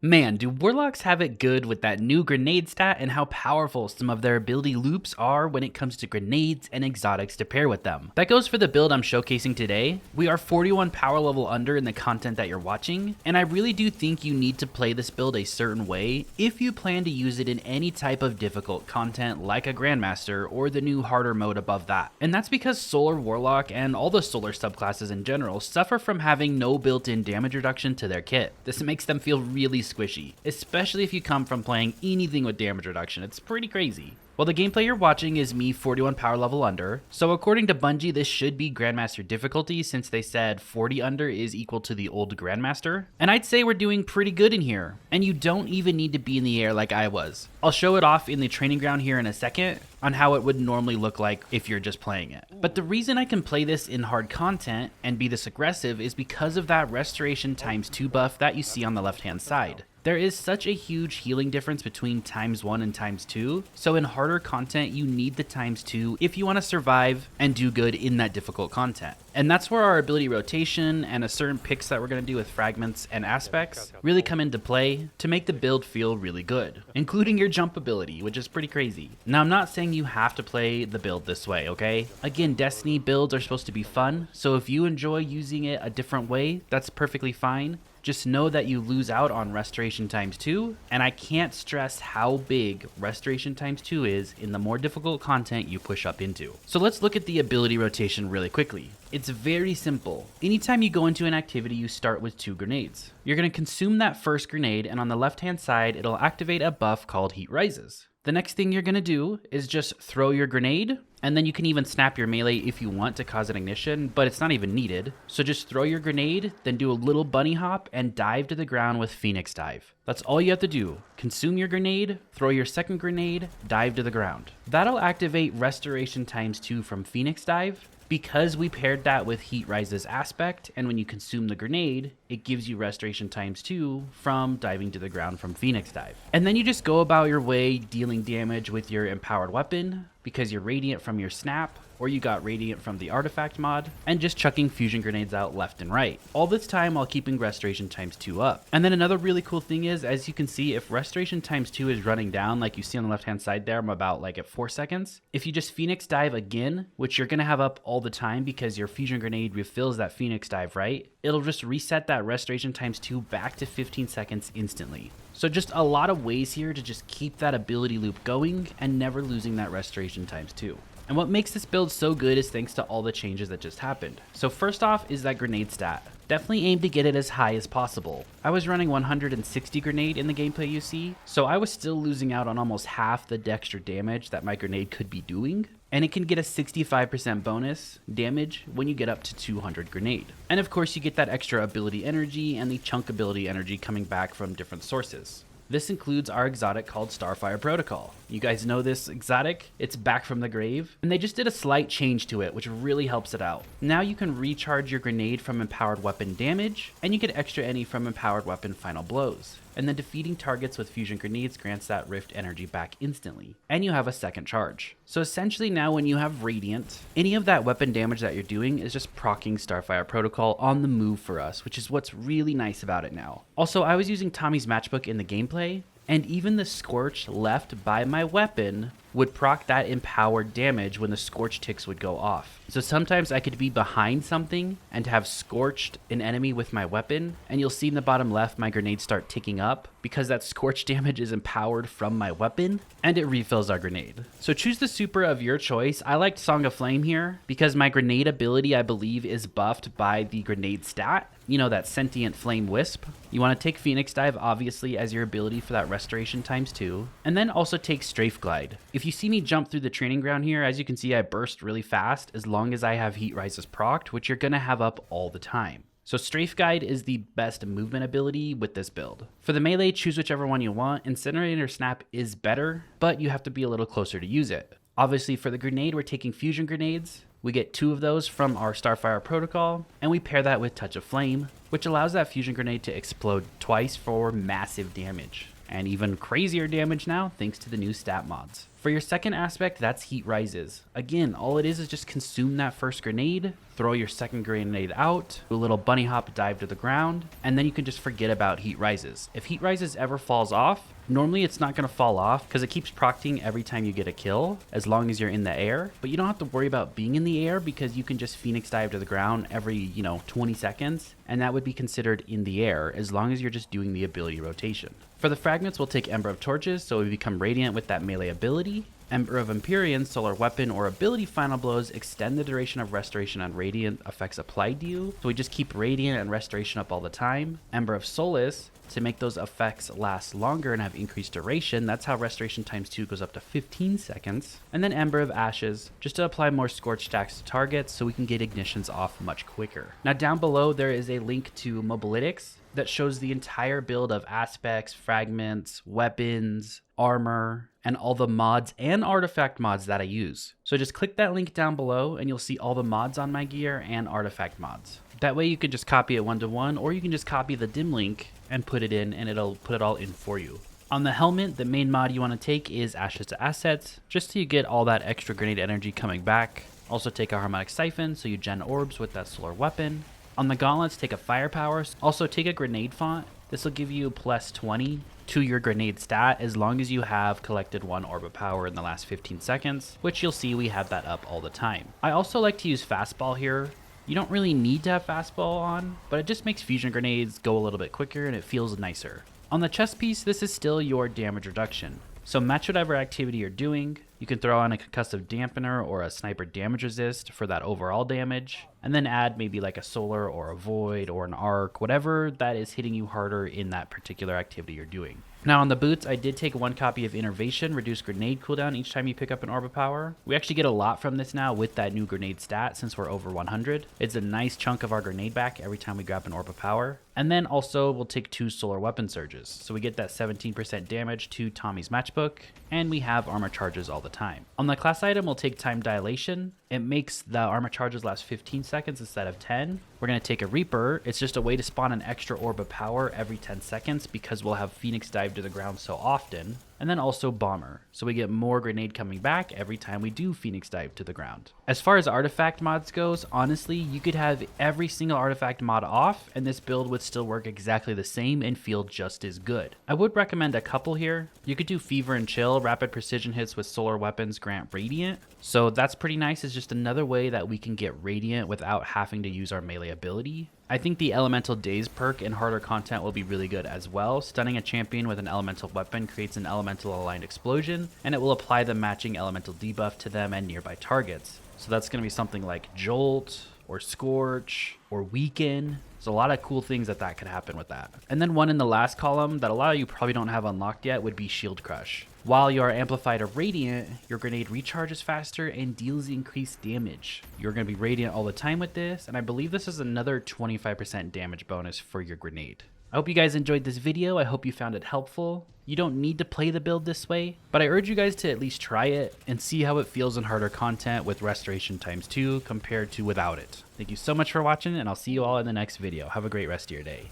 Man, do Warlocks have it good with that new grenade stat and how powerful some of their ability loops are when it comes to grenades and exotics to pair with them. That goes for the build I'm showcasing today. We are 41 power level under in the content that you're watching, and I really do think you need to play this build a certain way if you plan to use it in any type of difficult content like a Grandmaster or the new harder mode above that. And that's because Solar Warlock and all the Solar subclasses in general suffer from having no built-in damage reduction to their kit. This makes them feel really squishy, especially if you come from playing anything with damage reduction. It's pretty crazy. Well, the gameplay you're watching is me 41 power level under, so according to Bungie, this should be Grandmaster difficulty since they said 40 under is equal to the old Grandmaster. And I'd say we're doing pretty good in here, and you don't even need to be in the air like I was. I'll show it off in the training ground here in a second on how it would normally look like if you're just playing it. But the reason I can play this in hard content and be this aggressive is because of that restoration ×2 buff that you see on the left hand side. There is such a huge healing difference between ×1 and ×2, so in harder content you need the ×2 if you want to survive and do good in that difficult content. And that's where our ability rotation and a certain picks that we're going to do with fragments and aspects really come into play to make the build feel really good, including your jump ability, which is pretty crazy. Now, I'm not saying you have to play the build this way, okay? Again, Destiny builds are supposed to be fun, so if you enjoy using it a different way, that's perfectly fine. Just know that you lose out on restoration ×2, and I can't stress how big restoration ×2 is in the more difficult content you push up into. So let's look at the ability rotation really quickly. It's very simple. Anytime you go into an activity, you start with 2 grenades. You're going to consume that first grenade, and on the left hand side, it'll activate a buff called Heat Rises. The next thing you're going to do is just throw your grenade, and then you can even snap your melee if you want to cause an ignition, but it's not even needed. So just throw your grenade, then do a little bunny hop and dive to the ground with Phoenix Dive. That's all you have to do. Consume your grenade, throw your second grenade, dive to the ground. That'll activate restoration ×2 from Phoenix Dive. Because we paired that with Heat Rises aspect, and when you consume the grenade, it gives you restoration ×2 from diving to the ground from Phoenix Dive. And then you just go about your way dealing damage with your empowered weapon, because you're radiant from your snap, or you got radiant from the artifact mod, and just chucking fusion grenades out left and right. All this time while keeping restoration ×2 up. And then another really cool thing is, as you can see, if restoration ×2 is running down, like you see on the left hand side there, I'm about like at 4 seconds. If you just Phoenix Dive again, which you're gonna have up all the time because your fusion grenade refills that Phoenix Dive, right? It'll just reset that restoration ×2 back to 15 seconds instantly. So just a lot of ways here to just keep that ability loop going and never losing that restoration ×2. And what makes this build so good is thanks to all the changes that just happened. So first off is that grenade stat. Definitely aim to get it as high as possible. I was running 160 grenade in the gameplay you see, so I was still losing out on almost half the extra damage that my grenade could be doing. And it can get a 65% bonus damage when you get up to 200 grenade. And of course you get that extra ability energy and the chunk ability energy coming back from different sources. This includes our exotic called Starfire Protocol. You guys know this exotic? It's back from the grave, and they just did a slight change to it, which really helps it out. Now you can recharge your grenade from empowered weapon damage, and you get extra any from empowered weapon final blows. And then defeating targets with fusion grenades grants that rift energy back instantly, and you have a second charge. So essentially now when you have Radiant, any of that weapon damage that you're doing is just proccing Starfire Protocol on the move for us, which is what's really nice about it now. Also, I was using Tommy's matchbook in the gameplay, and even the Scorch left by my weapon would proc that empowered damage when the Scorch ticks would go off. So sometimes I could be behind something and have scorched an enemy with my weapon, and you'll see in the bottom left my grenades start ticking up because that scorch damage is empowered from my weapon, and it refills our grenade. So choose the super of your choice. I liked Song of Flame here because my grenade ability, I believe, is buffed by the grenade stat. You know, that sentient flame wisp. You want to take Phoenix Dive obviously as your ability for that restoration ×2, and then also take Strafe Glide. If you see me jump through the training ground here, as you can see I burst really fast as long as I have Heat Rises procced, which you're gonna have up all the time. So Strafe Guide is the best movement ability with this build. For the melee, choose whichever one you want. Incinerator Snap is better, but you have to be a little closer to use it. Obviously for the grenade, we're taking fusion grenades. We get 2 of those from our Starfire Protocol, and we pair that with Touch of Flame, which allows that fusion grenade to explode twice for massive damage. And even crazier damage now thanks to the new stat mods. For your second aspect, that's heat rises. Again, all it is just consume that first grenade, throw your second grenade out, do a little bunny hop dive to the ground, and then you can just forget about heat rises. If heat rises ever falls off, normally it's not going to fall off because it keeps procting every time you get a kill as long as you're in the air, but you don't have to worry about being in the air because you can just Phoenix dive to the ground every 20 seconds, and that would be considered in the air as long as you're just doing the ability rotation. For the fragments, we'll take Ember of Torches, so we become Radiant with that melee ability. Ember of Empyrean, Solar Weapon, or Ability Final Blows extend the duration of Restoration on Radiant effects applied to you, so we just keep Radiant and Restoration up all the time. Ember of Solace, to make those effects last longer and have increased duration. That's how Restoration times 2 goes up to 15 seconds. And then Ember of Ashes, just to apply more Scorch stacks to targets so we can get ignitions off much quicker. Now down below there is a link to Mobalytics that shows the entire build of aspects, fragments, weapons, armor, and all the mods and artifact mods that I use. So just click that link down below and you'll see all the mods on my gear and artifact mods. That way you can just copy it one-to-one, or you can just copy the dim link and put it in and it'll put it all in for you. On the helmet, the main mod you want to take is Ashes to Assets, just so you get all that extra grenade energy coming back. Also take a Harmonic Siphon so you gen orbs with that solar weapon. On the gauntlets, take a Firepower. Also take a Grenade Font. This will give you plus 20 to your grenade stat as long as you have collected 1 orb of power in the last 15 seconds, which you'll see we have that up all the time. I also like to use Fastball here. You don't really need to have Fastball on, but it just makes fusion grenades go a little bit quicker and it feels nicer. On the chest piece, this is still your damage reduction. So match whatever activity you're doing. You can throw on a concussive dampener or a sniper damage resist for that overall damage, and then add maybe like a solar or a void or an arc, whatever that is hitting you harder in that particular activity you're doing. Now on the boots, I did take 1 copy of Innervation, reduce grenade cooldown each time you pick up an orb of power. We actually get a lot from this now with that new grenade stat since we're over 100. It's a nice chunk of our grenade back every time we grab an orb of power. And then also we'll take 2 solar weapon surges. So we get that 17% damage to Tommy's matchbook, and we have armor charges all the time. On the class item, we'll take time dilation. It makes the armor charges last 15 seconds instead of 10. We're going to take a Reaper. It's just a way to spawn an extra orb of power every 10 seconds because we'll have Phoenix dive to the ground so often. And then also Bomber, so we get more grenade coming back every time we do Phoenix dive to the ground. As far as artifact mods goes, honestly, you could have every single artifact mod off and this build would still work exactly the same and feel just as good. I would recommend a couple here. You could do Fever and Chill. Rapid precision hits with solar weapons grant Radiant. So that's pretty nice. It's just another way that we can get Radiant without having to use our melee ability. I think the Elemental Daze perk in harder content will be really good as well. Stunning a champion with an elemental weapon creates an elemental aligned explosion, and it will apply the matching elemental debuff to them and nearby targets. So that's going to be something like Jolt or Scorch or Weaken. So a lot of cool things that could happen with that. And then one in the last column that a lot of you probably don't have unlocked yet would be Shield Crush. While you are amplified or radiant, your grenade recharges faster and deals increased damage. You're going to be radiant all the time with this, and I believe this is another 25% damage bonus for your grenade. I hope you guys enjoyed this video. I hope you found it helpful. You don't need to play the build this way, but I urge you guys to at least try it and see how it feels in harder content with Restoration times 2 compared to without it. Thank you so much for watching, and I'll see you all in the next video. Have a great rest of your day.